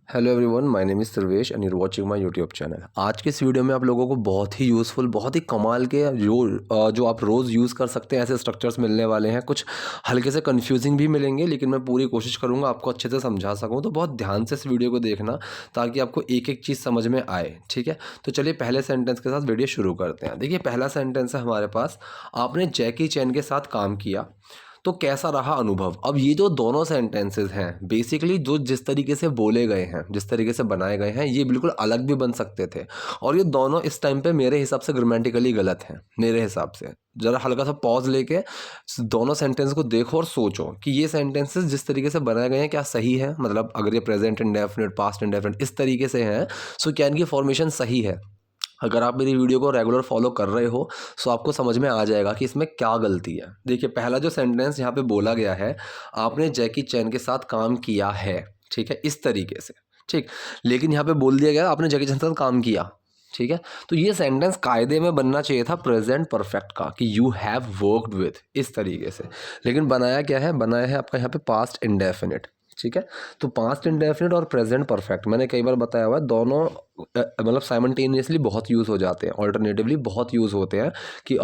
Hello everyone, my name is Sarvesh and your watching my YouTube channel. आज के इस video में आप लोगों को बहुत ही यूज़फुल, बहुत ही कमाल के जो आप रोज़ यूज़ कर सकते हैं ऐसे स्ट्रक्चर्स मिलने वाले हैं। कुछ हल्के से कंफ्यूजिंग भी मिलेंगे, लेकिन मैं पूरी कोशिश करूंगा आपको अच्छे से समझा सकूं। तो बहुत ध्यान से इस वीडियो को देखना ताकि आपको एक एक चीज़ समझ में आए। ठीक है, तो चलिए पहले सेंटेंस के साथ वीडियो शुरू करते हैं। देखिए, पहला सेंटेंस है हमारे पास, आपने जैकी चैन के साथ काम किया तो कैसा रहा अनुभव। अब ये जो दोनों सेंटेंसेस हैं, बेसिकली जो जिस तरीके से बोले गए हैं, जिस तरीके से बनाए गए हैं, ये बिल्कुल अलग भी बन सकते थे। और ये दोनों इस टाइम पे मेरे हिसाब से ग्रामेटिकली गलत हैं। मेरे हिसाब से ज़रा हल्का सा पॉज लेके दोनों सेंटेंस को देखो और सोचो कि ये सेंटेंसेस जिस तरीके से बनाए गए हैं क्या सही है। मतलब अगर ये प्रेजेंट इंडेफिनिट, पास्ट इंडेफिनिट इस तरीके से हैं, सो क्या इनकी फॉर्मेशन सही है। अगर आप मेरी वीडियो को रेगुलर फॉलो कर रहे हो सो आपको समझ में आ जाएगा कि इसमें क्या गलती है। देखिए, पहला जो सेंटेंस यहाँ पे बोला गया है, आपने जैकी चैन के साथ काम किया है। ठीक है, इस तरीके से। ठीक, लेकिन यहाँ पे बोल दिया गया आपने जैकी चैन के साथ काम किया। ठीक है, तो ये सेंटेंस कायदे में बनना चाहिए था प्रेजेंट परफेक्ट का, कि यू हैव वर्कड विथ, इस तरीके से। लेकिन बनाया क्या है, बनाया है आपका यहाँ पे पास्ट इंडेफिनिट। ठीक है, तो पास्ट इंडेफिनिट और प्रेजेंट परफेक्ट मैंने कई बार बताया हुआ है, दोनों मतलब साइमल्टेनियसली बहुत यूज़ हो जाते हैं, ऑल्टरनेटिवली बहुत यूज़ होते हैं। कि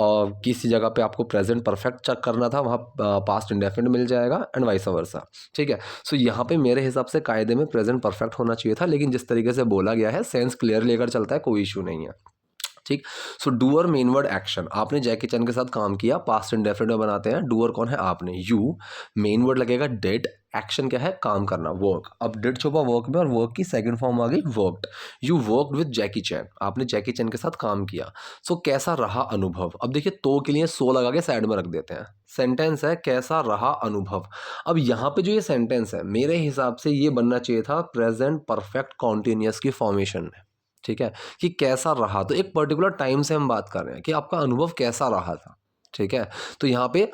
किसी जगह पे आपको प्रेजेंट परफेक्ट चेक करना था, वहाँ पास्ट इंडेफिनिट मिल जाएगा एंड वाइस वर्सा। ठीक है, सो यहाँ पे मेरे हिसाब से कायदे में प्रेजेंट परफेक्ट होना चाहिए था, लेकिन जिस तरीके से बोला गया है सेंस क्लियर लेकर चलता है, कोई इशू नहीं है। ठीक, so doer main word action, आपने जैकी चैन के साथ काम किया, पास्ट इंडेफिनिट में बनाते हैं। डूअर कौन है, आपने, यू। मेन वर्ड लगेगा डिड, एक्शन क्या है, काम करना, वर्क। अब डिड छुपा वर्क में और वर्क की सेकंड फॉर्म आ गई worked. You worked with Jackie चैन, आपने जैकी चैन के साथ काम किया। सो कैसा रहा अनुभव। अब देखिए, तो के लिए सो लगा के साइड में रख देते हैं। सेंटेंस है कैसा रहा अनुभव। अब यहाँ पे जो ये सेंटेंस है, मेरे हिसाब से ये बनना चाहिए था प्रेजेंट परफेक्ट कॉन्टिन्यूअस की फॉर्मेशन में। ठीक है, कि कैसा रहा, तो एक पर्टिकुलर टाइम से हम बात कर रहे हैं कि आपका अनुभव कैसा रहा था। ठीक है, तो यहाँ पे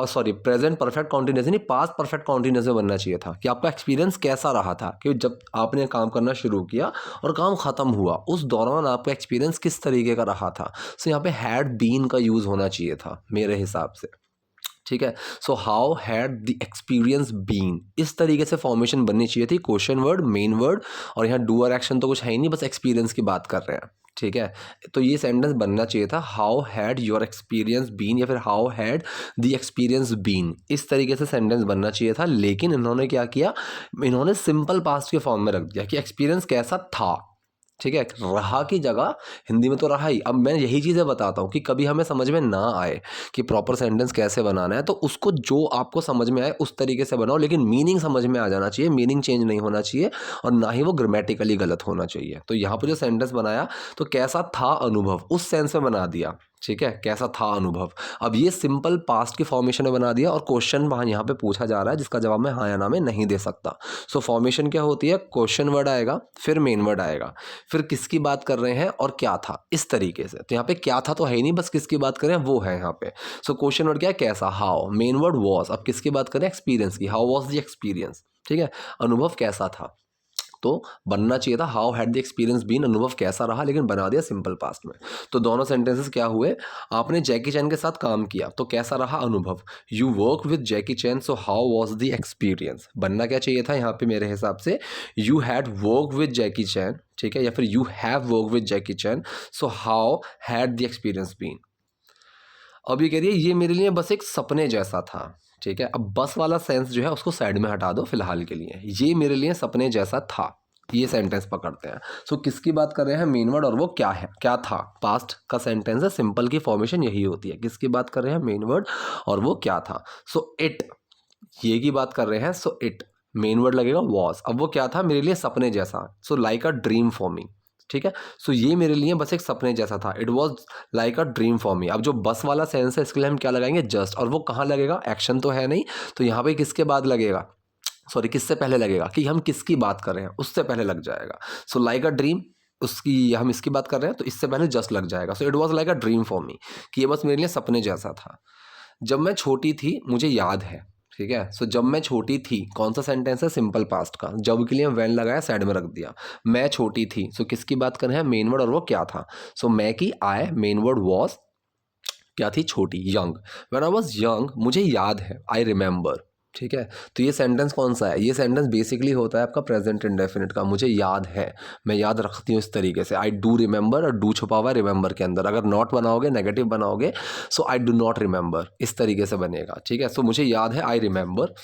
सॉरी, प्रेजेंट परफेक्ट कॉन्टिन्यूस नहीं, पास्ट परफेक्ट कॉन्टिन्यूस में बनना चाहिए था कि आपका एक्सपीरियंस कैसा रहा था, कि जब आपने काम करना शुरू किया और काम खत्म हुआ उस दौरान आपका एक्सपीरियंस किस तरीके का रहा था। सो यहाँ पे हैड बीन का यूज़ होना चाहिए था मेरे हिसाब से। ठीक है, so how had the experience been, इस तरीके से फॉर्मेशन बननी चाहिए थी, क्वेश्चन वर्ड, मेन वर्ड, और यहाँ डूअर एक्शन तो कुछ है ही नहीं, बस एक्सपीरियंस की बात कर रहे हैं। ठीक है, तो ये सेंटेंस बनना चाहिए था how had your experience been, या फिर how had the experience been, इस तरीके से सेंटेंस बनना चाहिए था। लेकिन इन्होंने क्या किया, इन्होंने सिंपल पास्ट के फॉर्म में रख दिया कि एक्सपीरियंस कैसा था। ठीक है, रहा की जगह हिंदी में तो रहा ही। अब मैं यही चीज़ें बताता हूँ कि कभी हमें समझ में ना आए कि प्रॉपर सेंटेंस कैसे बनाना है, तो उसको जो आपको समझ में आए उस तरीके से बनाओ, लेकिन मीनिंग समझ में आ जाना चाहिए, मीनिंग चेंज नहीं होना चाहिए, और ना ही वो ग्रामेटिकली गलत होना चाहिए। तो यहाँ पर जो सेंटेंस बनाया, तो कैसा था अनुभव, उस सेंस में बना दिया। ठीक है, कैसा था अनुभव। अब ये सिंपल पास्ट की फॉर्मेशन में बना दिया, और क्वेश्चन वहाँ यहाँ पे पूछा जा रहा है जिसका जवाब मैं हाँ या ना में नहीं दे सकता। सो फॉर्मेशन क्या होती है, क्वेश्चन वर्ड आएगा, फिर मेन वर्ड आएगा, फिर किसकी बात कर रहे हैं और क्या था, इस तरीके से। तो यहाँ पे क्या था तो है ही नहीं, बस किसकी बात करें वो है यहाँ पे। सो क्वेश्चन वर्ड क्या है, कैसा, हाउ। मेन वर्ड वॉज, अब किसकी बात करें, एक्सपीरियंस की, हाउ वॉज द एक्सपीरियंस। ठीक है, अनुभव कैसा था, तो बनना चाहिए था how had the experience been, अनुभव कैसा रहा, लेकिन बना दिया सिंपल पास्ट में। तो दोनों सेंटेंसेस क्या हुए, आपने जैकी चैन के साथ काम किया तो कैसा रहा अनुभव। You work with Jackie Chan, so how was the experience. बनना क्या चाहिए था यहाँ पे मेरे हिसाब से, you had work with Jackie Chan. ठीक है, या फिर you have work with Jackie Chan, so how had the experience been. अब ये कह रही है ये मेरे लिए बस एक सपने जैसा था। ठीक है, अब बस वाला सेंस जो है उसको साइड में हटा दो फिलहाल के लिए, ये मेरे लिए सपने जैसा था, ये सेंटेंस पकड़ते हैं। सो किसकी बात कर रहे हैं, मेन वर्ड, और वो क्या है, क्या था, पास्ट का सेंटेंस है, सिंपल की फॉर्मेशन यही होती है। किसकी बात कर रहे हैं, मेन वर्ड, और वो क्या था। सो इट, ये की बात कर रहे हैं, सो इट मेन वर्ड लगेगा वॉज, अब वो क्या था, मेरे लिए सपने जैसा, so like a dream for me. ठीक है, सो ये मेरे लिए बस एक सपने जैसा था, it was like a dream for me. अब जो बस वाला सेंस है इसके लिए हम क्या लगाएंगे, जस्ट, और वो कहाँ लगेगा, एक्शन तो है नहीं, तो यहाँ पे किसके बाद लगेगा, सॉरी किससे पहले लगेगा, कि हम किसकी बात कर रहे हैं उससे पहले लग जाएगा। सो लाइक अ ड्रीम, उसकी हम इसकी बात कर रहे हैं तो इससे पहले जस्ट लग जाएगा। So it was like a dream for me, कि ये बस मेरे लिए सपने जैसा था। जब मैं छोटी थी मुझे याद है। ठीक है, सो जब मैं छोटी थी, कौन सा सेंटेंस है, सिंपल पास्ट का, जब के लिए व्हेन लगाया साइड में रख दिया। मैं छोटी थी, सो किसकी बात कर रहे हैं, मेन वर्ड, और वो क्या था। सो मैं की आई, मेन वर्ड वॉज, क्या थी, छोटी, young. When I was young, मुझे याद है, आई रिमेंबर। ठीक है। तो ये सेंटेंस कौन सा है? ये सेंटेंस बेसिकली होता है आपका प्रेजेंट इंडेफिनिट का। मुझे याद है, मैं याद रखती हूँ इस तरीके से। आई डू रिमेंबर, और डू छुपा हुआ है रिमेंबर के अंदर। अगर नॉट बनाओगे, नेगेटिव बनाओगे, सो आई डू नॉट रिमेंबर, इस तरीके से बनेगा। ठीक है। सो मुझे याद है, आई रिमेंबर,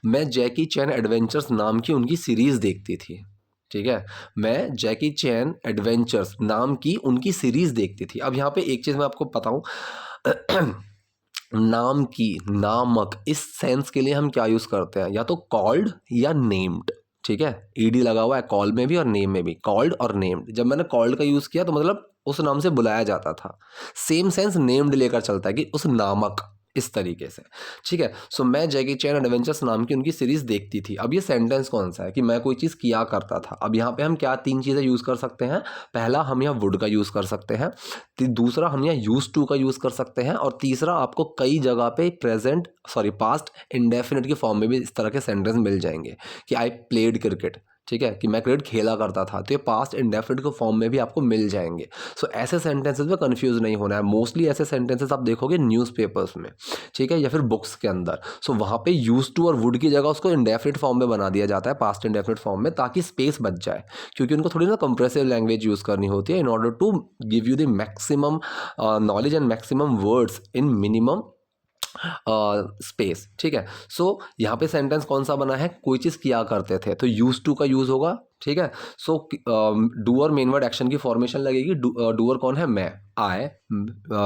मैं जैकी चैन एडवेंचर्स नाम की उनकी सीरीज़ देखती थी। ठीक है। मैं जैकी चैन एडवेंचर्स नाम की उनकी सीरीज़ देखती थी। अब यहाँ पे एक चीज़ मैं आपको बताऊँ नाम की, नामक, इस सेंस के लिए हम क्या यूज़ करते हैं? या तो कॉल्ड या नेम्ड। ठीक है। ईडी लगा हुआ है कॉल में भी और नेम में भी, कॉल्ड और नेम्ड। जब मैंने कॉल्ड का यूज़ किया तो मतलब उस नाम से बुलाया जाता था। सेम सेंस नेम्ड लेकर चलता है कि उस नामक, इस तरीके से। ठीक है। सो मैं जैकी चैन एडवेंचर्स नाम की उनकी सीरीज़ देखती थी। अब ये सेंटेंस कौन सा है? कि मैं कोई चीज़ किया करता था। अब यहाँ पे हम क्या 3 चीज़ें यूज़ कर सकते हैं? पहला, हम यहाँ वुड का यूज़ कर सकते हैं। दूसरा, हम यहाँ यूज टू का यूज़ कर सकते हैं। और तीसरा, आपको कई जगह पे पास्ट इंडेफिनिट की फॉर्म में भी इस तरह के सेंटेंस मिल जाएंगे कि आई प्लेड क्रिकेट। ठीक है, कि मैं क्रिकेट खेला करता था। तो ये पास्ट इंडेफिनिट के फॉर्म में भी आपको मिल जाएंगे। सो ऐसे सेंटेंसेस में कंफ्यूज नहीं होना है। मोस्टली ऐसे सेंटेंसेस आप देखोगे न्यूज़पेपर्स में, ठीक है, या फिर बुक्स के अंदर। सो वहाँ पे यूज टू और वुड की जगह उसको इंडेफिनिट फॉर्म में बना दिया जाता है, पास्ट इंडेफिनिट फॉर्म में, ताकि स्पेस बच जाए। क्योंकि उनको थोड़ी ना कंप्रेसिव लैंग्वेज यूज़ करनी होती है in order to give you the maximum knowledge and maximum words in minimum space. ठीक है। सो यहाँ पे सेंटेंस कौन सा बना है? कोई चीज़ किया करते थे तो यूज टू का यूज़ होगा। ठीक है। So doer main word action की फॉर्मेशन लगेगी। डूअर कौन है? मैं, I,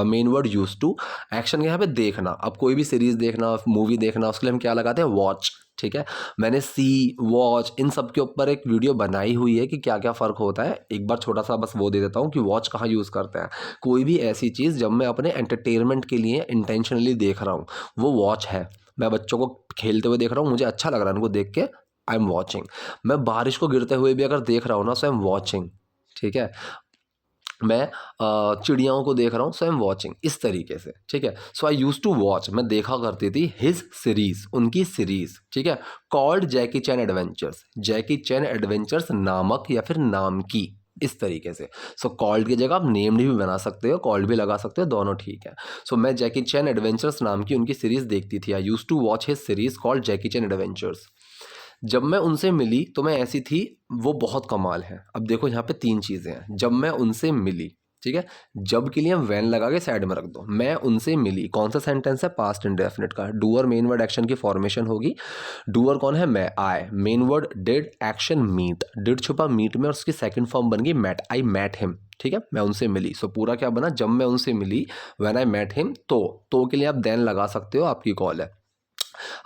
main word use to, action यहाँ पे देखना। अब कोई भी सीरीज देखना, मूवी देखना, उसके लिए हम क्या लगाते हैं? वॉच। ठीक है। मैंने सी, वॉच, इन सब के ऊपर एक वीडियो बनाई हुई है कि क्या क्या फ़र्क होता है। एक बार छोटा सा बस वो दे देता हूँ कि वॉच कहाँ यूज़ करते हैं। कोई भी ऐसी चीज़ जब मैं अपने एंटरटेनमेंट के लिए इंटेंशनली देख रहा हूँ, वो वॉच है। मैं बच्चों को खेलते हुए देख रहा हूँ, मुझे अच्छा लग रहा है उनको देख के, आई एम वॉचिंग। मैं बारिश को गिरते हुए भी अगर देख रहा हूँ ना, सो आई एम वॉचिंग। ठीक है। मैं चिड़ियाओं को देख रहा हूँ, सो आई एम वॉचिंग, इस तरीके से। ठीक है। So I use to watch, मैं देखा करती थी हिज सीरीज, उनकी सीरीज। ठीक है। कॉल्ड जैकी चैन एडवेंचर्स, जैकी चैन एडवेंचर्स नामक या फिर नाम की, इस तरीके से। सो कॉल्ड की जगह आप नेम्ड भी बना सकते हो, कॉल्ड भी लगा सकते हो, दोनों ठीक है। सो मैं जैकी चैन एडवेंचर्स नाम की उनकी सीरीज देखती थी। I use to watch his series called Jackie Chan Adventures. जब मैं उनसे मिली तो मैं ऐसी थी, वो बहुत कमाल है। अब देखो यहाँ पे 3 चीज़ें हैं। जब मैं उनसे मिली, ठीक है, जब के लिए हम वैन लगा के साइड में रख दो। मैं उनसे मिली, कौन सा सेंटेंस है? पास्ट इंडेफिनिट का। डूअर मेन वर्ड एक्शन की फॉर्मेशन होगी। डूअर कौन है? मैं, I, main word did, action meet, did छुपा मीट में और उसकी सेकंड फॉर्म बन गई मैट, आई मैट हिम। ठीक है। मैं उनसे मिली, सो पूरा क्या बना? जब मैं उनसे मिली, व्हेन आई मैट हिम। तो के लिए आप देन लगा सकते हो, आपकी कॉल है।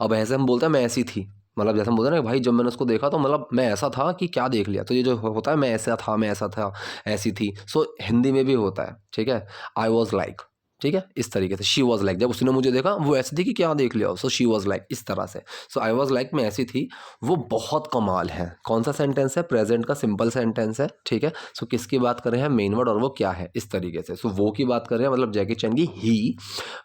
अब ऐसे हम बोलते हैं मैं ऐसी थी, मतलब जैसे हम बोलते हैं ना कि भाई जब मैंने उसको देखा तो मतलब मैं ऐसा था कि क्या देख लिया। तो ये जो होता है मैं ऐसा था, मैं ऐसा था, ऐसी थी। सो हिंदी में भी होता है। ठीक है। आई वॉज लाइक, ठीक है, इस तरीके से। शी वॉज लाइक, जब उसने मुझे देखा वो ऐसी थी कि क्या देख लिया। सो शी वॉज लाइक, इस तरह से। सो आई वॉज लाइक, मैं ऐसी थी। वो बहुत कमाल है। कौन सा सेंटेंस है? प्रेजेंट का सिंपल सेंटेंस है। ठीक है। सो किसकी बात कर रहे हैं? मेन वर्ड, और वो क्या है, इस तरीके से। सो वो की बात कर रहे हैं, मतलब जैकी चैन की ही,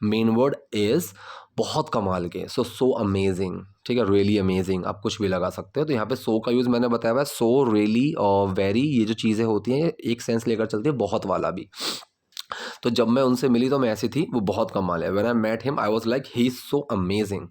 मेन वर्ड इज, बहुत कमाल के। So amazing. ठीक है। रियली अमेजिंग, आप कुछ भी लगा सकते हो। तो यहाँ पे सो का यूज़ मैंने बताया हुआ है। सो, रियली और वेरी, ये जो चीज़ें होती हैं एक सेंस लेकर चलती है, बहुत वाला भी। तो जब मैं उनसे मिली तो मैं ऐसी थी, वो बहुत कमाल है। When I met him I was like he is so amazing.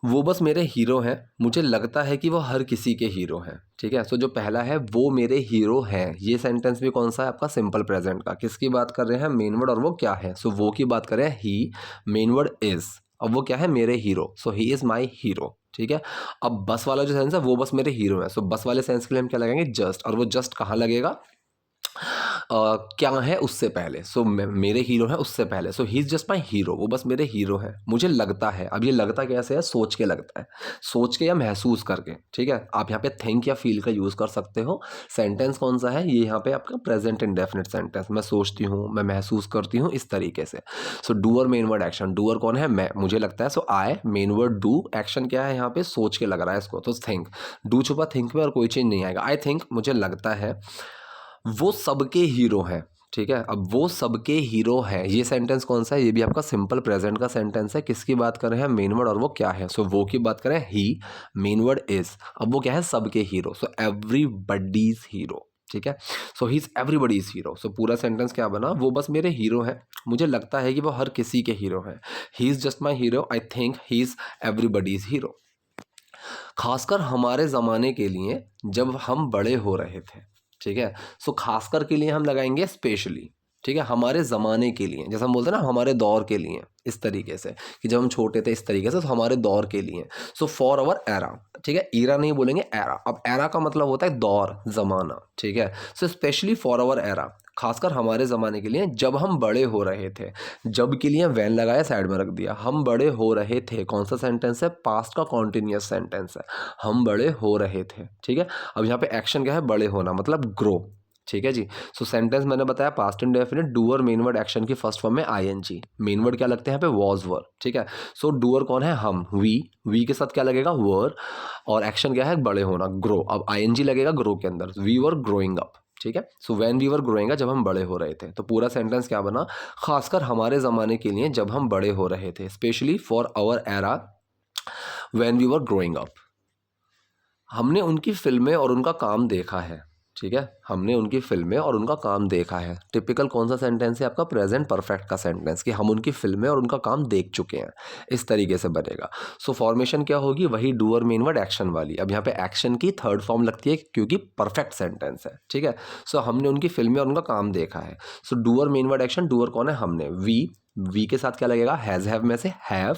वो बस मेरे हीरो हैं, मुझे लगता है कि वो हर किसी के हीरो हैं। ठीक है। सो जो पहला है, वो मेरे हीरो हैं, ये सेंटेंस भी कौन सा है? आपका सिंपल प्रेजेंट का। किसकी बात कर रहे हैं? मेन वर्ड, और वो क्या है? सो वो की बात कर रहे हैं ही, मेन वर्ड इज, अब वो क्या है? मेरे hero. So he is my hero. ठीक है। अब बस वाला जो सेंस है, वो बस मेरे हीरो है। सो बस वाले सेंस के लिए हम क्या लगाएंगे? जस्ट। और वो जस्ट कहाँ लगेगा? क्या है उससे पहले। सो मेरे हीरो है उससे पहले। So he is just my hero, वो बस मेरे हीरो है, मुझे लगता है। अब ये लगता कैसे है? सोच के लगता है, सोच के या महसूस करके। ठीक है। आप यहाँ पे थिंक या फील का यूज़ कर सकते हो। सेंटेंस कौन सा है? ये यहाँ पे आपका प्रेजेंट इंडेफिनिट सेंटेंस। मैं सोचती हूँ, मैं महसूस करती हूँ, इस तरीके से। So doer main word action, doer कौन है? मैं, मुझे लगता है। So I, main word do, action क्या है यहाँ पे? सोच के लग रहा है इसको, तो थिंक। डू छुपा थिंक में और कोई चीज़ नहीं आएगा। आई थिंक, मुझे लगता है वो सबके हीरो हैं। ठीक है। अब वो सबके हीरो हैं, ये सेंटेंस कौन सा है? ये भी आपका सिंपल प्रेजेंट का सेंटेंस है। किसकी बात कर रहे हैं? मेन वर्ड, और वो क्या है? सो वो की बात करें ही, मेन वर्ड इज, अब वो क्या है? सबके हीरो। सो एवरीबडीज हीरो। ठीक है। So he is everybody's hero. सो पूरा सेंटेंस क्या बना, वो बस मेरे हीरो हैं, मुझे लगता है कि वो हर किसी के हीरो हैं। ही is just my hero, I think he is everybody's hero. खासकर हमारे ज़माने के लिए जब हम बड़े हो रहे थे, ठीक है। सो खासकर के लिए हम लगाएंगे स्पेशली, ठीक है। हमारे ज़माने के लिए, जैसे हम बोलते हैं ना हमारे दौर के लिए, इस तरीके से कि जब हम छोटे थे इस तरीके से, तो हमारे दौर के लिए। सो फॉर आवर एरा, ठीक है। ईरा नहीं बोलेंगे, एरा। अब एरा का मतलब होता है दौर, ज़माना, ठीक है। So specially for our era, खासकर हमारे ज़माने के लिए जब हम बड़े हो रहे थे। जब के लिए वैन लगाया, साइड में रख दिया। हम बड़े हो रहे थे, कौन सा सेंटेंस है, पास्ट का कॉन्टिन्यूस सेंटेंस है। हम बड़े हो रहे थे, ठीक है। अब यहाँ पे एक्शन क्या है, बड़े होना, मतलब ग्रो, ठीक है जी। सो सेंटेंस मैंने बताया past indefinite, doer main word action की फर्स्ट फॉर्म में आईएनजी। मेन वर्ड क्या लगते हैं यहाँ पे, वॉज वर, ठीक है। सो डूअर कौन है, हम, वी के साथ क्या लगेगा, वर, और एक्शन क्या है, बड़े होना, ग्रो। अब आईएनजी लगेगा ग्रो के अंदर, वी वर ग्रोइंग अप, ठीक है। So when we were growing up, जब हम बड़े हो रहे थे। तो पूरा सेंटेंस क्या बना, खासकर हमारे ज़माने के लिए जब हम बड़े हो रहे थे, specially for our era when we were growing up. हमने उनकी फिल्में और उनका काम देखा है, ठीक है। हमने उनकी फिल्में और उनका काम देखा है। टिपिकल कौन सा सेंटेंस है आपका, प्रेजेंट परफेक्ट का सेंटेंस, कि हम उनकी फिल्में और उनका काम देख चुके हैं, इस तरीके से बनेगा। सो फॉर्मेशन क्या होगी, वही डूअर मेन वर्ड एक्शन वाली। अब यहाँ पे एक्शन की थर्ड फॉर्म लगती है क्योंकि परफेक्ट सेंटेंस है, ठीक है। सो हमने उनकी फिल्में और उनका काम देखा है। So doer main word action, doer कौन है, हमने। वी के साथ क्या लगेगा, हैज़ हैव में से हैव,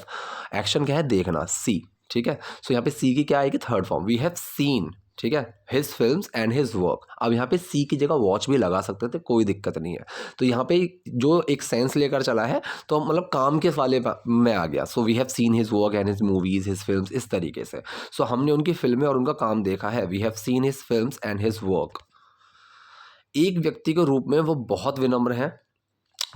एक्शन क्या है, देखना, सी, ठीक है। सो यहाँ पे सी की क्या आएगी, third form, we have seen, ठीक है, his films and his work. अब यहाँ पे सी की जगह वॉच भी लगा सकते थे, कोई दिक्कत नहीं है। तो यहाँ पे जो एक सेंस लेकर चला है, तो मतलब काम के वाले में आ गया। So we have seen his work and his movies, his films, इस तरीके से। सो हमने उनकी फिल्में और उनका काम देखा है, we have seen his films and his work. एक व्यक्ति के रूप में वो बहुत विनम्र हैं,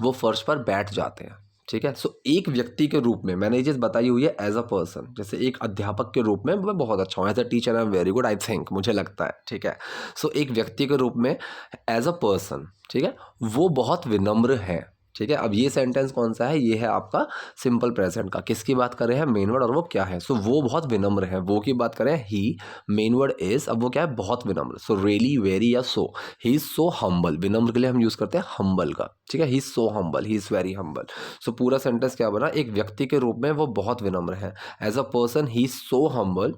वो फर्श पर बैठ जाते हैं, ठीक है। सो एक व्यक्ति के रूप में मैंने ये चीज़ बताई हुई है, एज अ पर्सन, जैसे एक अध्यापक के रूप में मैं बहुत अच्छा हूँ, as a teacher I am very good, I think, मुझे लगता है, ठीक है। सो एक व्यक्ति के रूप में, एज अ पर्सन, ठीक है, वो बहुत विनम्र है, ठीक है। अब ये सेंटेंस कौन सा है, ये है आपका सिंपल प्रेजेंट का। किसकी बात कर रहे हैं, मेन वर्ड, और वो क्या है, सो वो बहुत विनम्र है। वो की बात करें, ही, मेन वर्ड इज, अब वो क्या है, बहुत विनम्र। सो रियली, वेरी या सो, ही इज सो हम्बल। विनम्र के लिए हम यूज करते हैं हम्बल का, ठीक है। He is so humble, he is very humble. So पूरा सेंटेंस क्या बना, एक व्यक्ति के रूप में वो बहुत विनम्र है, as a person he is so humble,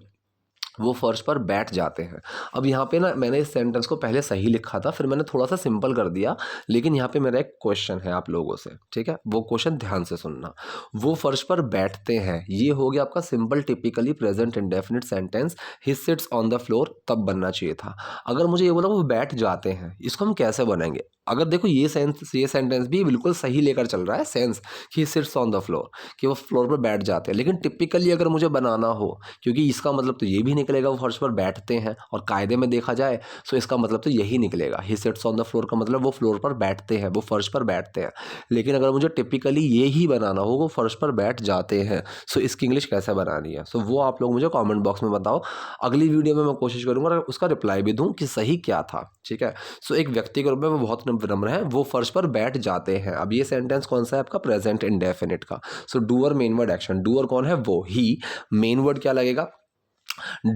वो फर्श पर बैठ जाते हैं। अब यहाँ पे ना मैंने इस सेंटेंस को पहले सही लिखा था, फिर मैंने थोड़ा सा सिंपल कर दिया, लेकिन यहाँ पे मेरा एक क्वेश्चन है आप लोगों से, ठीक है। वो क्वेश्चन ध्यान से सुनना। वो फर्श पर बैठते हैं, ये हो गया आपका simple typically present indefinite sentence. He sits on the floor तब बनना चाहिए था। अगर मुझे ये बोला वो बैठ जाते हैं, इसको हम कैसे बनाएंगे। अगर देखो ये सेंटेंस भी बिल्कुल सही लेकर चल रहा है sense, he sits on the floor, कि वो फ्लोर पर बैठ जाते हैं। लेकिन टिपिकली अगर मुझे बनाना हो, क्योंकि इसका मतलब तो ये भी निकलेगा वो फर्श पर बैठते हैं, और कायदे में देखा जाए तो इसका मतलब तो यही निकलेगा। ही सिट्स ऑन द फ्लोर का मतलब वो फ्लोर पर बैठते हैं, वो फर्श पर बैठते हैं। लेकिन अगर मुझे टिपिकली ये ही बनाना हो, वो फर्श पर बैठ जाते हैं, सो इसकी इंग्लिश कैसे बनानी है, सो वो आप लोग मुझे कॉमेंट बॉक्स में बताओ। अगली वीडियो में मैं कोशिश करूँगा और उसका रिप्लाई भी दूँ कि सही क्या था, ठीक है। सो एक व्यक्ति के रूप में वो बहुत विनम्र है, वो फर्श पर बैठ जाते हैं। अब ये सेंटेंस कौन सा है आपका, प्रेजेंट इंडेफिनिट का। So doer main word action, doer कौन है, वो, ही, मेन वर्ड क्या लगेगा,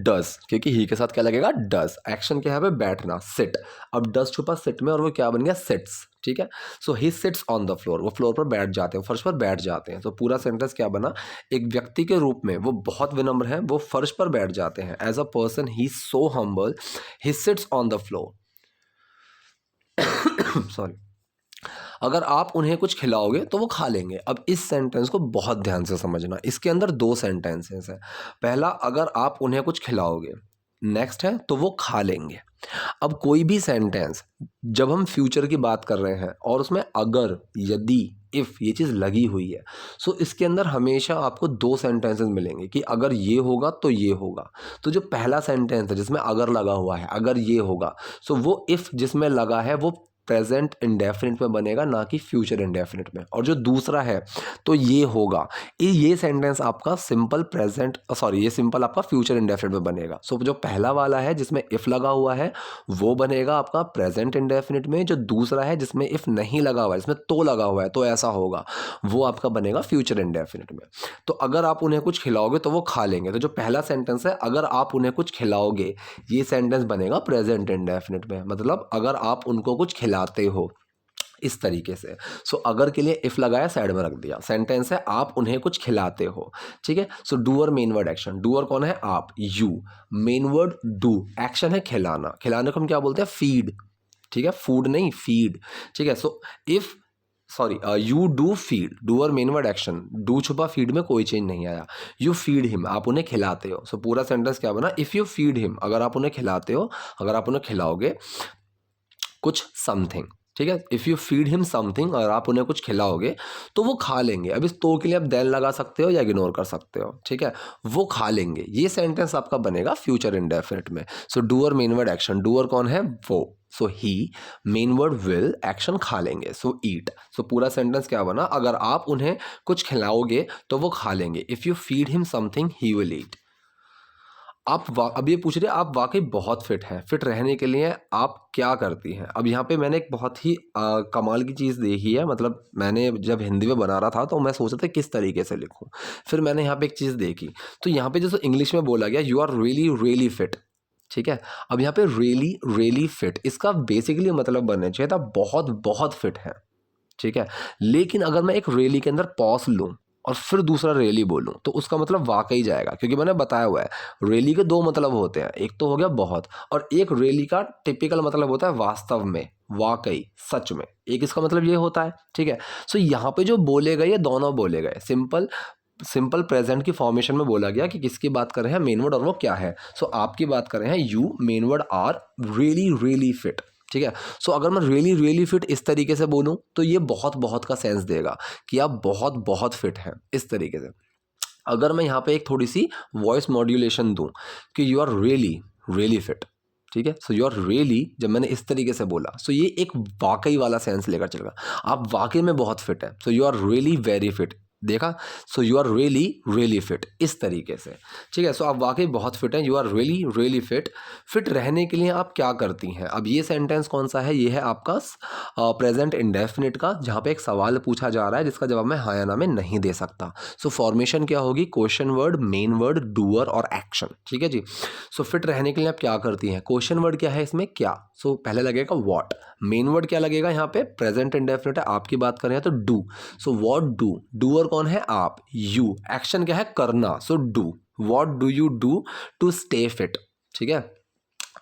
डस, क्योंकि ही के साथ क्या लगेगा, डस। एक्शन क्या है पे, बैठना, सिट। अब डस छुपा सिट में, और वो क्या बन गया, सिट्स, ठीक है। So he sits on the floor, वो फ्लोर पर बैठ जाते हैं, फर्श पर बैठ जाते हैं। तो पूरा सेंटेंस क्या बना, एक व्यक्ति के रूप में वो बहुत विनम्र है, वो फर्श पर बैठ जाते हैं, as a person he so humble, he sits on the floor. Sorry. अगर आप उन्हें कुछ खिलाओगे तो वो खा लेंगे। अब इस सेंटेंस को बहुत ध्यान से समझना, इसके अंदर दो सेंटेंसेस हैं। पहला, अगर आप उन्हें कुछ खिलाओगे, नेक्स्ट है तो वो खा लेंगे। अब कोई भी सेंटेंस जब हम फ्यूचर की बात कर रहे हैं और उसमें अगर, यदि, इफ़ ये चीज़ लगी हुई है, सो इसके अंदर हमेशा आपको दो सेंटेंसेस मिलेंगे कि अगर ये होगा तो ये होगा। तो जो पहला सेंटेंस है जिसमें अगर लगा हुआ है, अगर ये होगा, सो वो इफ़ जिसमें लगा है वो प्रेजेंट इंडेफिनिट में बनेगा, ना कि फ्यूचर इंडेफिनिट में। और जो दूसरा है तो ये होगा, ये सेंटेंस आपका सिंपल प्रेजेंट ये सिंपल आपका फ्यूचर इंडेफिनिट में बनेगा। सो जो पहला वाला है जिसमें इफ़ लगा हुआ है वो बनेगा आपका प्रेजेंट इंडेफिनिट में, जो दूसरा है जिसमें इफ़ नहीं लगा हुआ है, जिसमें तो लगा हुआ है तो ऐसा होगा, वो आपका बनेगा फ्यूचर इंडेफिनिट में। तो अगर आप उन्हें कुछ खिलाओगे तो वो खा लेंगे, तो जो पहला सेंटेंस है अगर आप उन्हें कुछ खिलाओगे, ये सेंटेंस बनेगा प्रेजेंट इंडेफिनिट में, मतलब अगर आप उनको कुछ खिलाते हो, इस तरीके से। सो अगर के लिए इफ़ लगाया, साइड में रख दिया, सेंटेंस है आप उन्हें कुछ खिलाते हो, ठीक है। So doer main word action, doer कौन है, आप, you, main word do, action है खिलाना, खिलाने को हम क्या बोलते हैं, फीड, ठीक है, फूड नहीं, फीड, ठीक है। So if you do feed, doer main word action, do छुपा, फीड में कोई चेंज नहीं आया, यू फीड हिम, आप उन्हें खिलाते हो। सो पूरा सेंटेंस क्या बना, इफ़ यू फीड हिम, अगर आप उन्हें खिलाते हो, अगर आप उन्हें खिलाओगे कुछ समथिंग, ठीक है, if you feed him something, अगर आप उन्हें कुछ खिलाओगे तो वो खा लेंगे। अब इस तो के लिए आप देन लगा सकते हो या इग्नोर कर सकते हो, ठीक है, वो खा लेंगे, ये सेंटेंस आपका बनेगा फ्यूचर इंडेफिनिट में। So doer main word action, doer कौन है, वो, so he, main word will, action खा लेंगे, सो ईट। सो पूरा सेंटेंस क्या बना, अगर आप उन्हें कुछ खिलाओगे तो वो खा लेंगे, if you feed him something he will eat. अब ये पूछ रहे हैं आप वाकई बहुत फिट हैं, फिट रहने के लिए आप क्या करती हैं। अब यहाँ पे मैंने एक बहुत ही कमाल की चीज़ देखी है, मतलब मैंने जब हिंदी में बना रहा था तो मैं सोच रहा था किस तरीके से लिखूँ, फिर मैंने यहाँ पे एक चीज़ देखी, तो यहाँ पे जैसे इंग्लिश में बोला गया you are really really fit, ठीक है। अब यहाँ पे रियली रियली फिट, इसका बेसिकली मतलब बनना चाहिए था बहुत बहुत फिट है, ठीक है। लेकिन अगर मैं एक रियली के अंदर पॉज लूँ और फिर दूसरा रियली बोलूँ तो उसका मतलब वाकई जाएगा, क्योंकि मैंने बताया हुआ है रियली के दो मतलब होते हैं, एक तो हो गया बहुत, और एक रियली का टिपिकल मतलब होता है वास्तव में, वाकई, सच में, एक इसका मतलब ये होता है, ठीक है। सो यहाँ पे जो बोले गए ये दोनों बोले गए, सिंपल प्रेजेंट की फॉर्मेशन में बोला गया कि किसकी बात कर रहे हैं, मेन वर्ड, और वो क्या है। सो आपकी बात कर रहे हैं you, main word are really really fit, ठीक है। सो अगर मैं रियली रियली फिट इस तरीके से बोलूं तो ये बहुत बहुत का सेंस देगा कि आप बहुत बहुत फिट हैं, इस तरीके से। अगर मैं यहाँ पे एक थोड़ी सी वॉइस मॉड्यूलेशन दूं कि you are really really fit, ठीक है, सो यू आर रियली, जब मैंने इस तरीके से बोला सो ये एक वाकई वाला सेंस लेकर चलेगा, आप वाकई में बहुत फिट है, so you are really very fit, देखा, so you are really really fit, इस तरीके से, ठीक है। सो आप वाकई बहुत फिट हैं, you are really really fit. Fit रहने के लिए आप क्या करती हैं। अब ये सेंटेंस कौन सा है, ये है आपका प्रेजेंट इंडेफिनिट का, जहाँ पे एक सवाल पूछा जा रहा है जिसका जवाब मैं हाँ या ना में नहीं दे सकता। सो फॉर्मेशन क्या होगी, question word, main word, doer और एक्शन, ठीक है जी। सो फिट रहने के लिए आप क्या करती हैं, क्वेश्चन वर्ड क्या है इसमें, क्या, सो पहले लगेगा व्हाट, मेन वर्ड क्या लगेगा यहाँ पे, प्रेजेंट इंडेफिनिट है, आपकी बात करें तो do, so what do, doer कौन है, आप, यू, एक्शन क्या है, करना, so do, what do you do to stay fit, ठीक है।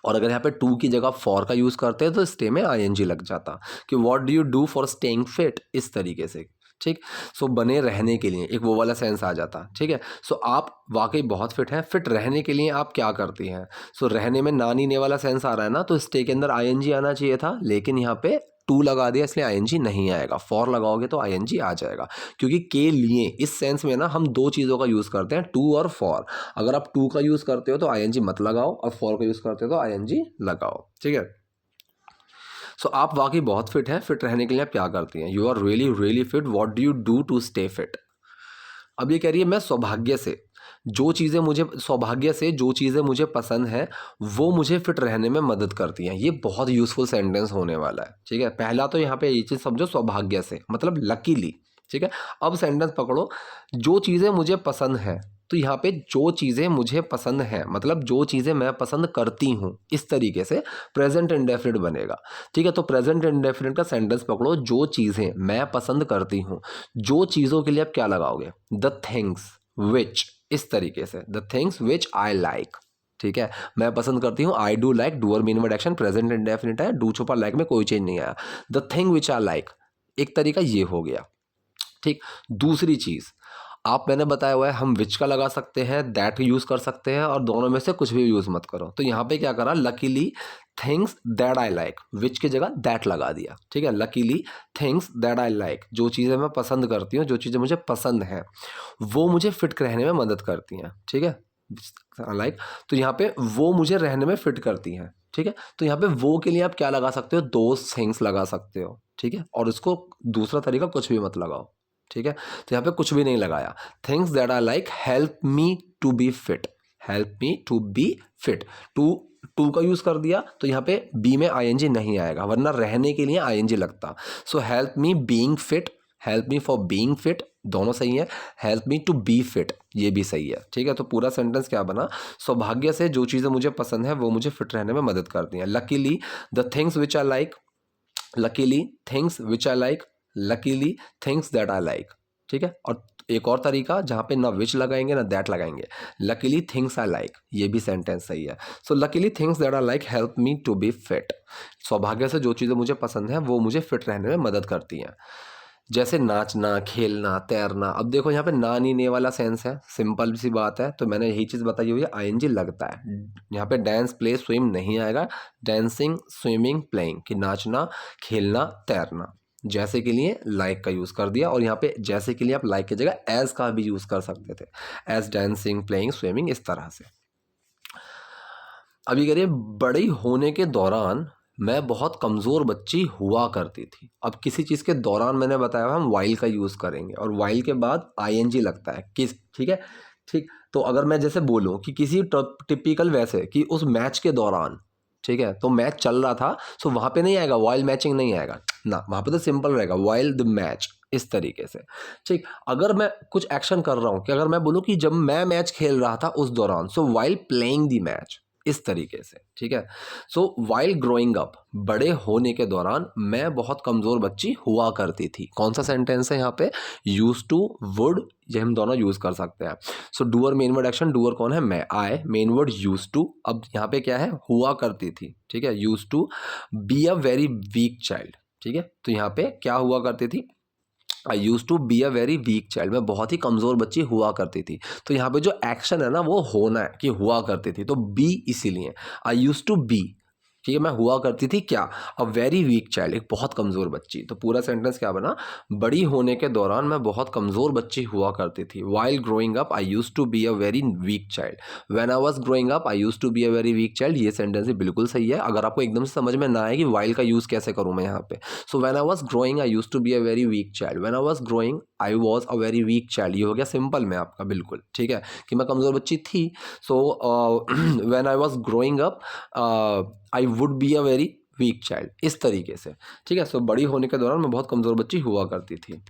और अगर यहाँ पे टू की जगह फॉर का यूज़ करते हैं तो स्टे में आईएनजी लग जाता कि what do you do for staying fit, इस तरीके से, ठीक। सो बने रहने के लिए एक वो वाला सेंस आ जाता, ठीक है। सो आप वाकई बहुत फिट हैं, फिट रहने के लिए आप क्या करती हैं। सो रहने में ना नीने वाला सेंस आ रहा है ना, तो स्टे के अंदर आईएनजी आना चाहिए था, लेकिन यहाँ पे टू लगा दिया इसलिए आईएनजी नहीं आएगा, फॉर लगाओगे तो आईएनजी आ जाएगा, क्योंकि के लिए इस सेंस में ना हम दो चीज़ों का यूज़ करते हैं, टू और फॉर। अगर आप टू का यूज़ करते हो तो आईएनजी मत लगाओ, और फॉर का यूज़ करते हो तो आईएनजी लगाओ, ठीक है। सो आप वाकई बहुत फिट हैं, फिट रहने के लिए आप क्या करती हैं, you are really really fit, what do you do to stay fit. अब ये कह रही है मैं सौभाग्य से जो चीज़ें मुझे पसंद है वो मुझे फिट रहने में मदद करती हैं। ये बहुत यूज़फुल सेंटेंस होने वाला है, ठीक है। पहला तो यहाँ पे ये चीज़ समझो, सौभाग्य से मतलब लकीली, ठीक है। अब सेंटेंस पकड़ो, जो चीज़ें मुझे पसंद है, तो यहाँ पे जो चीज़ें मुझे पसंद है मतलब जो चीज़ें मैं पसंद करती हूँ, इस तरीके से प्रेजेंट इंडेफिनिट बनेगा, ठीक है। तो प्रेजेंट इंडेफिनिट का सेंटेंस पकड़ो, जो चीज़ें मैं पसंद करती हूँ, जो चीज़ों के लिए आप क्या लगाओगे, द थिंग्स विच, इस तरीके से, the things which I like, ठीक है। मैं पसंद करती हूँ, I do like, doer main word action, present indefinite है, डू छुपा लाइक में कोई चेंज नहीं आया, the thing which I like, एक तरीका ये हो गया, ठीक। दूसरी चीज़ मैंने बताया हुआ है हम विच का लगा सकते हैं, दैट यूज़ कर सकते हैं, और दोनों में से कुछ भी यूज़ मत करो। तो यहाँ पे क्या करा, luckily things that I like, which की जगह दैट लगा दिया, ठीक है। Luckily things that I like, जो चीज़ें मैं पसंद करती हूँ, जो चीज़ें मुझे पसंद हैं वो मुझे फिट रहने में मदद करती हैं, ठीक है। लाइक, तो यहाँ पे वो मुझे रहने में फिट करती हैं, ठीक है। तो यहाँ पे वो के लिए आप क्या लगा सकते हो, दोज थिंग्स लगा सकते हो, ठीक है। और उसको दूसरा तरीका कुछ भी मत लगाओ, ठीक है। तो यहाँ पे कुछ भी नहीं लगाया। Things that are like help me to be fit, help me to be fit. To का यूज कर दिया तो यहाँ पे बी में आईएनजी नहीं आएगा, वरना रहने के लिए आईएनजी लगता। So help me being fit, help me for being fit, दोनों सही है। Help me to be fit, ये भी सही है, ठीक है। तो पूरा सेंटेंस क्या बना, सौभाग्य से जो चीज़ें मुझे पसंद है वो मुझे फिट रहने में मदद करती हैं। Luckily the things which I like, luckily things which I like, luckily things that I like, ठीक है। और एक और तरीका जहाँ पे ना विच लगाएंगे ना दैट लगाएंगे, लकीली थिंग्स आई लाइक, ये भी सेंटेंस सही है। So luckily things that I like help me to be fit, सौभाग्य से जो चीज़ें मुझे पसंद है वो मुझे फिट रहने में मदद करती हैं। जैसे नाचना, खेलना, तैरना। अब देखो यहाँ पे ना नी ने वाला सेंस है, सिंपल सी बात है, तो मैंने यही चीज़ बताई हुई है, आईएनजी लगता है। यहाँ पे डांस प्ले स्विम नहीं आएगा, डांसिंग स्विमिंग प्लेइंग, कि नाचना खेलना तैरना। जैसे के लिए लाइक का यूज़ कर दिया, और यहाँ पे जैसे के लिए आप लाइक की जगह एज का भी यूज़ कर सकते थे, एज डांसिंग प्लेइंग स्विमिंग, इस तरह से। अभी करिए, बड़ी होने के दौरान मैं बहुत कमज़ोर बच्ची हुआ करती थी। अब किसी चीज़ के दौरान मैंने बताया हम वाइल का यूज़ करेंगे, और वाइल के बाद आईएनजी लगता है किस, ठीक है, ठीक। तो अगर मैं जैसे बोलूँ कि किसी टिपिकल वैसे कि उस मैच के दौरान, ठीक है, तो मैच चल रहा था, सो वहाँ पे नहीं आएगा वाइल मैचिंग, नहीं आएगा ना, वहाँ पे तो सिंपल रहेगा वाइल द मैच, इस तरीके से, ठीक। अगर मैं कुछ एक्शन कर रहा हूँ, कि अगर मैं बोलूँ कि जब मैं मैच खेल रहा था उस दौरान, so while playing the match, इस तरीके से, ठीक है। सो वाइल ग्रोइंग अप, बड़े होने के दौरान मैं बहुत कमज़ोर बच्ची हुआ करती थी। कौन सा सेंटेंस है यहाँ पे, यूज टू वुड, ये हम दोनों यूज़ कर सकते हैं। So doer main word action, doer कौन है, मैं, I, main word use to. अब यहाँ पे क्या है, हुआ करती थी, ठीक है, use to be a very weak child, ठीक है। तो यहाँ पे क्या हुआ करती थी, I use to be a very weak child, मैं बहुत ही कमज़ोर बच्ची हुआ करती थी। तो यहाँ पे जो एक्शन है ना वो होना है, कि हुआ करती थी, तो बी इसीलिए आई यूज टू बी, ठीक है, मैं हुआ करती थी क्या, अ वेरी वीक चाइल्ड, एक बहुत कमज़ोर बच्ची। तो पूरा सेंटेंस क्या बना, बड़ी होने के दौरान मैं बहुत कमज़ोर बच्ची हुआ करती थी। While growing up I use to be a very weak child, when I was growing up I use to be a very weak child, ये सेंटेंस भी बिल्कुल सही है। अगर आपको एकदम से समझ में ना आए कि वाइल का यूज़ कैसे करूँ मैं यहाँ पे, so when I was growing I use to be a very weak child, when I was growing I was a very weak child, ये हो गया सिंपल में आपका, बिल्कुल ठीक है, कि मैं कमज़ोर बच्ची थी। सो when I was growing up I would be a very weak child, इस तरीके से, ठीक है। सो बड़ी होने के दौरान मैं बहुत कमज़ोर बच्ची हुआ करती थी,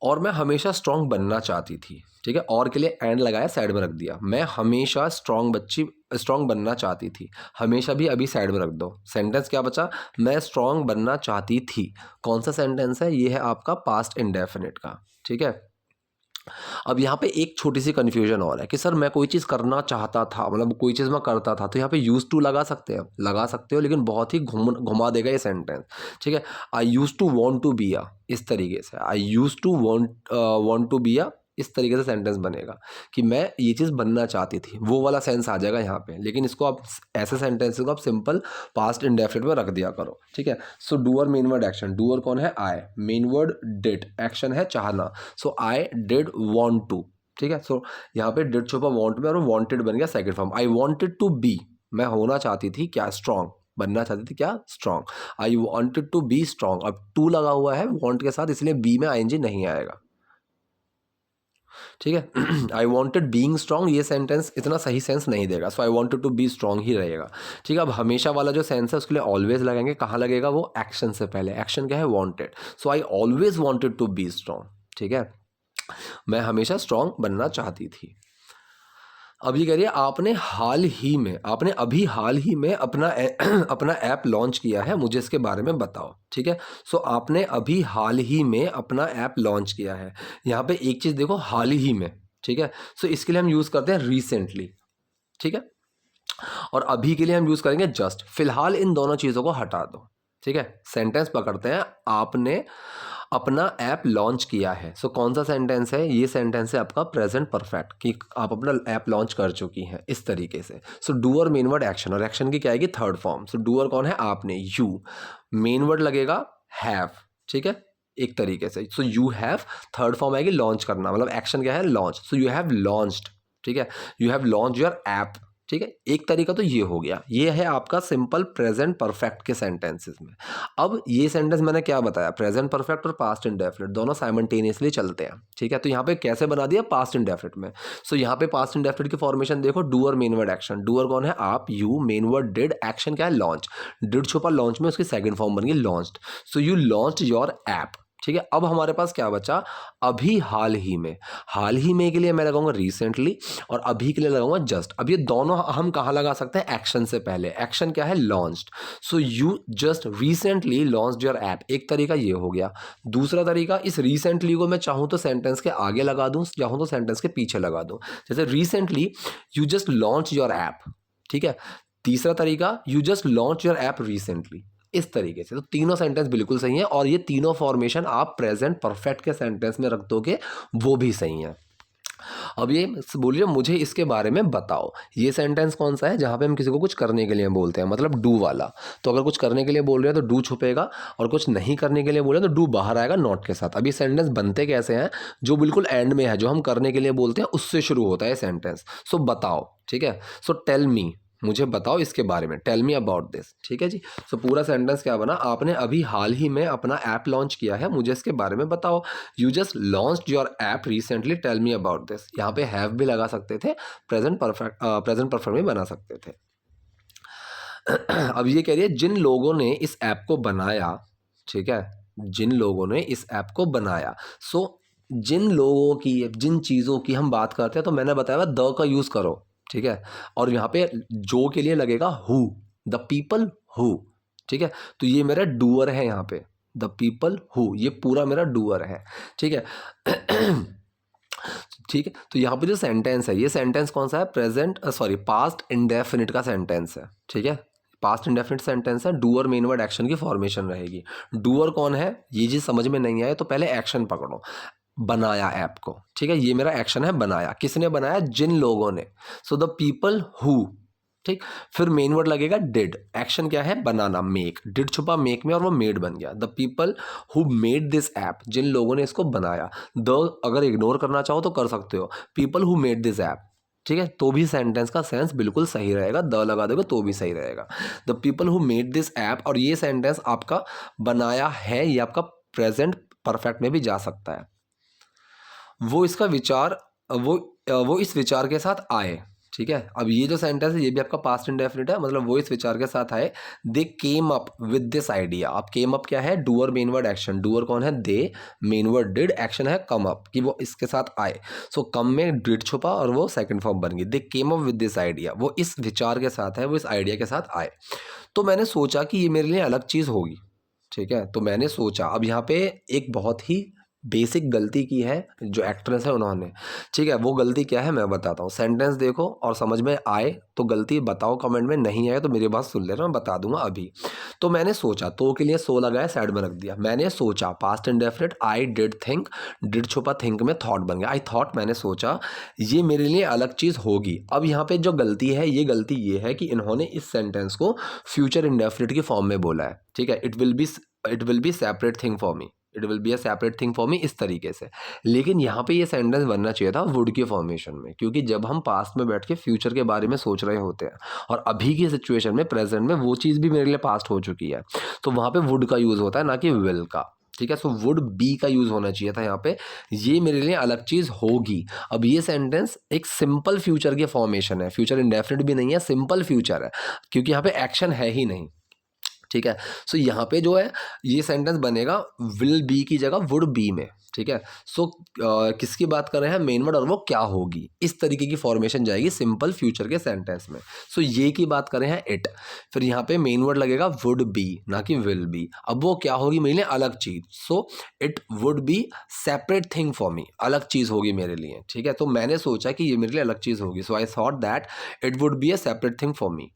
और मैं हमेशा स्ट्रांग बनना चाहती थी, ठीक है। और के लिए एंड लगाया, साइड में रख दिया, मैं हमेशा स्ट्रांग बनना चाहती थी, हमेशा भी अभी साइड में रख दो। सेंटेंस क्या बचा, मैं स्ट्रांग बनना चाहती थी। कौन सा सेंटेंस है, ये है आपका पास्ट इंडेफिनिट का, ठीक है। अब यहाँ पे एक छोटी सी कन्फ्यूजन और है कि सर मैं कोई चीज़ करना चाहता था, मतलब कोई चीज़ मैं करता था, तो यहाँ पे यूज टू लगा सकते हो, लेकिन बहुत ही घुमा देगा ये सेंटेंस, ठीक है। I use to want to be a, इस तरीके से, I use to want to be a, इस तरीके से सेंटेंस बनेगा कि मैं ये चीज़ बनना चाहती थी, वो वाला सेंस आ जाएगा यहाँ पे। लेकिन इसको आप ऐसे सेंटेंसेस को आप सिंपल पास्ट इंडेफिनिट में रख दिया करो, ठीक है। So doer main word action, doer कौन है, I, main word did, action है चाहना, so I did want to, ठीक है। सो यहाँ पे डिड छुपा वॉन्ट में, और वॉन्टेड बन गया second form, I wanted to be, मैं होना चाहती थी क्या, स्ट्रांग, बनना चाहती थी क्या, strong, I wanted to be strong. अब टू लगा हुआ है वॉन्ट के साथ, इसलिए बी में आईएनजी नहीं आएगा, ठीक है। आई वॉन्टेड बीइंग स्ट्रांग, ये सेंटेंस इतना सही सेंस नहीं देगा, so I wanted to be strong ही रहेगा, ठीक है। अब हमेशा वाला जो सेंस है उसके लिए ऑलवेज लगाएंगे, कहाँ लगेगा, वो एक्शन से पहले, एक्शन क्या है, wanted, so I always wanted to be strong, ठीक है, मैं हमेशा स्ट्रांग बनना चाहती थी। अब ये करिए, आपने अभी हाल ही में अपना अपना ऐप लॉन्च किया है, मुझे इसके बारे में बताओ, ठीक है। सो आपने अभी हाल ही में अपना ऐप लॉन्च किया है, यहाँ पे एक चीज़ देखो, हाल ही में, ठीक है। सो इसके लिए हम यूज़ करते हैं रिसेंटली, ठीक है। और अभी के लिए हम यूज़ करेंगे जस्ट, फिलहाल इन दोनों चीज़ों को हटा दो, ठीक है। सेंटेंस पकड़ते हैं, आपने अपना ऐप लॉन्च किया है। सो कौन सा सेंटेंस है, ये सेंटेंस है आपका प्रेजेंट परफेक्ट, कि आप अपना ऐप लॉन्च कर चुकी हैं, इस तरीके से। So doer main word action, और एक्शन की क्या आएगी, थर्ड फॉर्म। सो डूअर कौन है, आपने, यू, मेन वर्ड लगेगा हैव, ठीक है, एक तरीके से। So you have, third form आएगी लॉन्च करना, मतलब एक्शन क्या है, launch, so you have launched, ठीक है, you have launch your app, ठीक है। एक तरीका तो ये हो गया, ये है आपका सिंपल प्रेजेंट परफेक्ट के सेंटेंसेस में। अब ये सेंटेंस मैंने क्या बताया, प्रेजेंट परफेक्ट और पास्ट इंडेफिनिट दोनों साइमल्टेनियसली चलते हैं, ठीक है। तो यहाँ पे कैसे बना दिया, पास्ट इंडेफिनिट में। सो यहाँ पे पास्ट इंडेफिनिट की फॉर्मेशन देखो, doer main word action, doer कौन है, आप, you, main word did, action क्या है, लॉन्च, डिड छुपा लॉन्च में, उसकी सेकंड फॉर्म बन गई launched. So you launch your app, ठीक है। अब हमारे पास क्या बचा, अभी हाल ही में, हाल ही में के लिए मैं लगाऊंगा रिसेंटली, और अभी के लिए लगाऊंगा जस्ट। अब ये दोनों हम कहाँ लगा सकते हैं, एक्शन से पहले, एक्शन क्या है, launched. So you just recently launched your app, एक तरीका ये हो गया। दूसरा तरीका, इस रिसेंटली को मैं चाहूँ तो सेंटेंस के आगे लगा दूँ, चाहूँ तो सेंटेंस के पीछे लगा दूँ। जैसे recently you just launch your app, ठीक है। तीसरा तरीका, you just launch your app recently, इस तरीके से। तो तीनों सेंटेंस बिल्कुल सही है, और ये तीनों फॉर्मेशन आप प्रेजेंट परफेक्ट के सेंटेंस में रख दोगे, वो भी सही है। अब ये बोलिए मुझे इसके बारे में बताओ, ये सेंटेंस कौन सा है जहाँ पे हम किसी को कुछ करने के लिए बोलते हैं, मतलब डू वाला। तो अगर कुछ करने के लिए बोल रहे हैं तो डू छुपेगा, और कुछ नहीं करने के लिए बोल रहे हैं तो डू बाहर आएगा नॉट के साथ। अब ये सेंटेंस बनते कैसे हैं, जो बिल्कुल एंड में है, जो हम करने के लिए बोलते हैं उससे शुरू होता है सेंटेंस। सो बताओ, ठीक है। सो टेल मी, मुझे बताओ इसके बारे में, टेल मी अबाउट दिस, ठीक है जी। सो पूरा सेंटेंस क्या बना, आपने अभी हाल ही में अपना ऐप लॉन्च किया है, मुझे इसके बारे में बताओ। You just launched your app recently, tell me about this. यहाँ पे हैव भी लगा सकते थे, प्रेजेंट परफेक्ट भी बना सकते थे। अब ये कह रही है जिन लोगों ने इस ऐप को बनाया, ठीक है, जिन लोगों ने इस ऐप को बनाया। सो जिन लोगों की, जिन चीज़ों की हम बात करते हैं, तो मैंने बताया द का यूज़ करो, ठीक है। और यहाँ पे जो के लिए लगेगा हु, द पीपल हु, ठीक है। तो ये मेरा डूअर है यहाँ पे, द पीपल हु, ये पूरा मेरा डूअर है, ठीक है। ठीक है, तो यहाँ पे जो सेंटेंस है, ये सेंटेंस कौन सा है, पास्ट इंडेफिनिट का सेंटेंस है, ठीक है। पास्ट इंडेफिनिट सेंटेंस है, डूअर मेन वर्ड एक्शन की फॉर्मेशन रहेगी। डूअर कौन है, ये चीज समझ में नहीं आए तो पहले एक्शन पकड़ो, बनाया ऐप को, ठीक है। ये मेरा एक्शन है, बनाया, किसने बनाया, जिन लोगों ने। सो द पीपल हु, ठीक। फिर मेन वर्ड लगेगा डिड, एक्शन क्या है, बनाना, मेक, डिड छुपा मेक में और वो मेड बन गया। The people who made this app, जिन लोगों ने इसको बनाया। द अगर इग्नोर करना चाहो तो कर सकते हो, people who made this app, ठीक है, तो भी सेंटेंस का सेंस बिल्कुल सही रहेगा, द लगा दोगे तो भी सही रहेगा। The people who made this app, और ये सेंटेंस आपका बनाया है, ये आपका प्रेजेंट परफेक्ट में भी जा सकता है। वो इसका विचार, वो इस विचार के साथ आए, ठीक है। अब ये जो सेंटेंस है ये भी आपका पास्ट इंडेफिनिट है, मतलब वो इस विचार के साथ आए। They came up with this idea. अब केम अप क्या है, doer main word action, doer कौन है, they, main word did, action है कम अप, कि वो इसके साथ आए। सो कम में डिड छुपा और वो सेकंड फॉर्म बन गई, they came up with this idea, वो इस विचार के साथ है, वो इस आइडिया के साथ आए। तो मैंने सोचा कि ये मेरे लिए अलग चीज़ होगी, ठीक है। तो मैंने सोचा, अब यहाँ पे एक बहुत ही बेसिक गलती की है जो एक्ट्रेस है उन्होंने, ठीक है। वो गलती क्या है मैं बताता हूँ, सेंटेंस देखो और समझ में आए तो गलती बताओ कमेंट में, नहीं आए तो मेरी बात सुन लेना, मैं बता दूंगा अभी। तो मैंने सोचा, तो के लिए सो लगाया, साइड में रख दिया। मैंने सोचा, past indefinite, I did think, did छुपा थिंक में थॉट बन गया, आई थॉट, मैंने सोचा ये मेरे लिए अलग चीज़ होगी। अब यहाँ पे जो गलती है, ये गलती ये है कि इन्होंने इस सेंटेंस को फ्यूचर इंडेफिनिट की फॉर्म में बोला है, ठीक है। It will be separate thing for me, it will be a separate thing for मी, इस तरीके से। लेकिन यहाँ पे ये सेंटेंस बनना चाहिए था वुड की फॉर्मेशन में, क्योंकि जब हम पास्ट में बैठ के फ्यूचर के बारे में सोच रहे होते हैं और अभी की सिचुएशन में, प्रेजेंट में, वो चीज़ भी मेरे लिए पास्ट हो चुकी है, तो वहाँ पे वुड का यूज़ होता है, ना कि विल का, ठीक है। सो वुड बी का यूज़ होना चाहिए था यहाँ पे, ये मेरे लिए अलग चीज़ होगी। अब ये सेंटेंस एक सिंपल फ्यूचर की फॉर्मेशन है, फ्यूचर इंडेफिनिट भी नहीं है, सिंपल फ्यूचर है, क्योंकि यहाँ पे एक्शन है ही नहीं, ठीक है। सो यहाँ पे जो है ये सेंटेंस बनेगा विल बी की जगह वुड बी में, ठीक है। सो किसकी बात कर रहे हैं, मेन वर्ड और वो क्या होगी, इस तरीके की फॉर्मेशन जाएगी सिंपल फ्यूचर के सेंटेंस में। सो ये की बात कर रहे हैं इट, फिर यहाँ पे मेन वर्ड लगेगा वुड बी, ना कि विल बी। अब वो क्या होगी मेरे लिए, अलग चीज। So it would B separate thing for मी, अलग चीज होगी मेरे लिए, ठीक है। तो मैंने सोचा कि ये मेरे लिए अलग चीज होगी, so I thought that it would be a separate thing for me,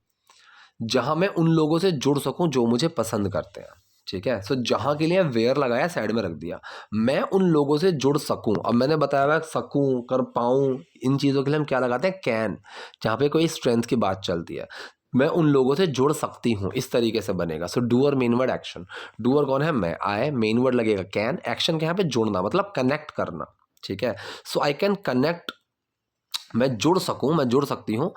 जहां मैं उन लोगों से जुड़ सकूं जो मुझे पसंद करते हैं, ठीक है। सो जहां के लिए वेयर लगाया, साइड में रख दिया, मैं उन लोगों से जुड़ सकूं। अब मैंने बताया हुआ सकूं, कर पाऊं, इन चीज़ों के लिए हम क्या लगाते हैं, कैन, जहां पे कोई स्ट्रेंथ की बात चलती है, मैं उन लोगों से जुड़ सकती हूं, इस तरीके से बनेगा। So doer main word action, doer कौन है, मैं, आए, मेन वर्ड लगेगा कैन, एक्शन के यहाँ पे जुड़ना मतलब कनेक्ट करना, ठीक है। सो आई कैन कनेक्ट मैं जुड़ सकूँ, मैं जुड़ सकती हूँ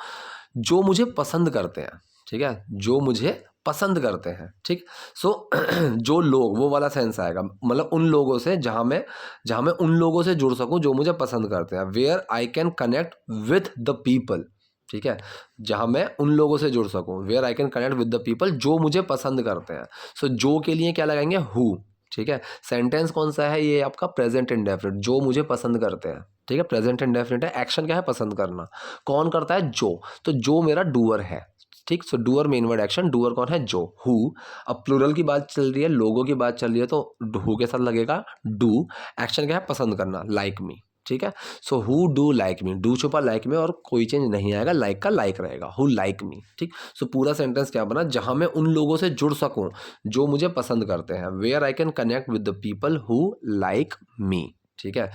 जो मुझे पसंद करते हैं, ठीक है? जो मुझे पसंद करते हैं, ठीक? सो जो लोग, वो वाला सेंस आएगा, मतलब उन लोगों से जहाँ मैं उन लोगों से जुड़ सकूँ जो मुझे पसंद करते हैं। Where I can connect with the people, ठीक है? जहाँ मैं उन लोगों से जुड़ सकूँ, where I can connect with the people जो मुझे पसंद करते हैं। सो जो के लिए क्या लगाएंगे? हु, ठीक है? सेंटेंस कौन सा है? ये आपका प्रेजेंट इंडेफिनिट, जो मुझे पसंद करते हैं, ठीक है? प्रेजेंट इंडेफिनिट है। एक्शन क्या है? पसंद करना। कौन करता है? जो। तो जो मेरा डूअर है, ठीक? So doer main word action, doer कौन है? जो, हु। अब प्लूरल की बात चल रही है, लोगों की बात चल रही है, तो हु के साथ लगेगा डू। एक्शन क्या है? पसंद करना, लाइक मी, ठीक है? So who do like me, do छुपा लाइक में और कोई चेंज नहीं आएगा, लाइक का लाइक रहेगा, हु लाइक मी, ठीक? सो पूरा सेंटेंस क्या बना? जहां मैं उन लोगों से जुड़ सकूं जो मुझे पसंद करते हैं, where I can connect with the people who like me, ठीक है?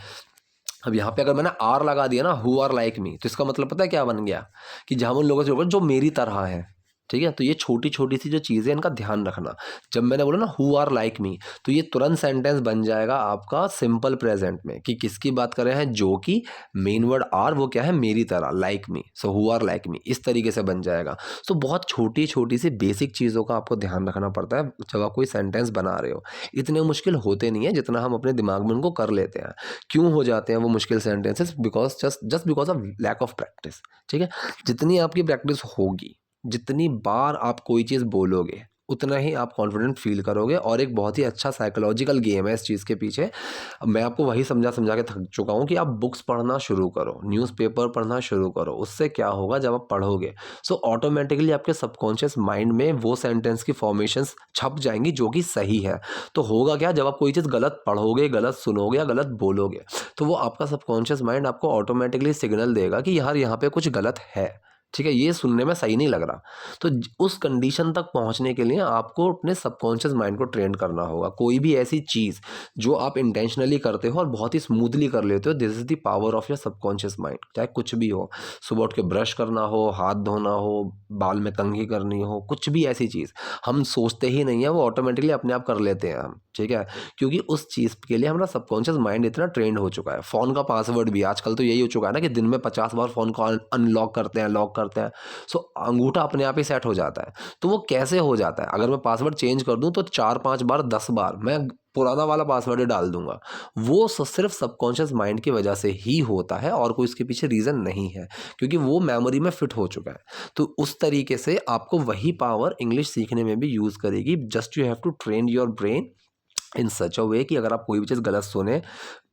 अब यहाँ पे अगर मैंने आर लगा दिया ना, हु आर लाइक मी, तो इसका मतलब पता है क्या बन गया? कि जहाँ उन लोगों से जुड़ जो मेरी तरह है, ठीक है? तो ये छोटी छोटी सी जो चीज़ें, इनका ध्यान रखना। जब मैंने बोला ना हु आर लाइक मी, तो ये तुरंत सेंटेंस बन जाएगा आपका सिंपल प्रेजेंट में कि किसकी बात कर रहे हैं? जो की मेन वर्ड आर, वो क्या है? मेरी तरह, like me. So who are like me, इस तरीके से बन जाएगा। सो बहुत छोटी छोटी सी बेसिक चीज़ों का आपको ध्यान रखना पड़ता है जब आप कोई सेंटेंस बना रहे हो। इतने मुश्किल होते नहीं है जितना हम अपने दिमाग में उनको कर लेते हैं। क्यों हो जाते हैं वो मुश्किल sentences? Because just because of lack of practice, ठीक है? जितनी आपकी प्रैक्टिस होगी, जितनी बार आप कोई चीज़ बोलोगे, उतना ही आप कॉन्फिडेंट फील करोगे। और एक बहुत ही अच्छा साइकोलॉजिकल गेम है इस चीज़ के पीछे। मैं आपको वही समझा समझा के थक चुका हूँ कि आप बुक्स पढ़ना शुरू करो, न्यूज़पेपर पढ़ना शुरू करो। उससे क्या होगा? जब आप पढ़ोगे, सो ऑटोमेटिकली आपके सबकॉन्शियस माइंड में वो सेंटेंस की फॉर्मेशंस छप जाएंगी जो कि सही है। तो होगा क्या? जब आप कोई चीज़ गलत पढ़ोगे, गलत सुनोगे या गलत बोलोगे, तो वो आपका सबकॉन्शियस माइंड आपको ऑटोमेटिकली सिग्नल देगा कि यार यहाँ पे कुछ गलत है, ठीक है? ये सुनने में सही नहीं लग रहा। तो उस कंडीशन तक पहुंचने के लिए आपको अपने सबकॉन्शियस माइंड को ट्रेन करना होगा। कोई भी ऐसी चीज़ जो आप इंटेंशनली करते हो और बहुत ही स्मूथली कर लेते हो, this is the power of your subconscious mind. चाहे कुछ भी हो, सुबह उठ के ब्रश करना हो, हाथ धोना हो, बाल में कंघी करनी हो, कुछ भी ऐसी चीज़ हम सोचते ही नहीं है, वो ऑटोमेटिकली अपने आप कर लेते हैं हम, ठीक है? क्योंकि उस चीज़ के लिए हमारा सबकॉन्शियस माइंड इतना ट्रेंड हो चुका है। फ़ोन का पासवर्ड भी आजकल तो यही हो चुका है ना कि दिन में 50 बार फ़ोन को अनलॉक करते हैं, लॉक करते हैं। सो अंगूठा अपने आप ही सेट हो जाता है। तो वो कैसे हो जाता है? अगर मैं पासवर्ड चेंज कर दूं तो 4-5 बार, 10 बार मैं पुराना वाला पासवर्ड ही डाल दूंगा। वो सिर्फ सबकॉन्शियस माइंड की वजह से ही होता है और कोई इसके पीछे रीज़न नहीं है, क्योंकि वो मेमोरी में फिट हो चुका है। तो उस तरीके से आपको वही पावर इंग्लिश सीखने में भी यूज़ करेगी। Just you have to train your brain in such a way कि अगर आप कोई भी चीज़ गलत सुने,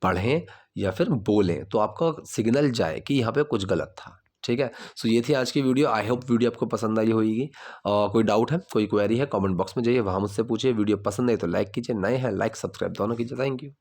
पढ़ें या फिर बोलें, तो आपका सिग्नल जाए कि यहाँ पे कुछ गलत था, ठीक है? सो ये थी आज की वीडियो। आई होप वीडियो आपको पसंद आई होगी। कोई डाउट है, कोई क्वेरी है, कमेंट बॉक्स में जाइए, वहाँ मुझसे पूछिए। वीडियो पसंद आई तो लाइक कीजिए, नए हैं लाइक सब्सक्राइब दोनों कीजिए। Thank you.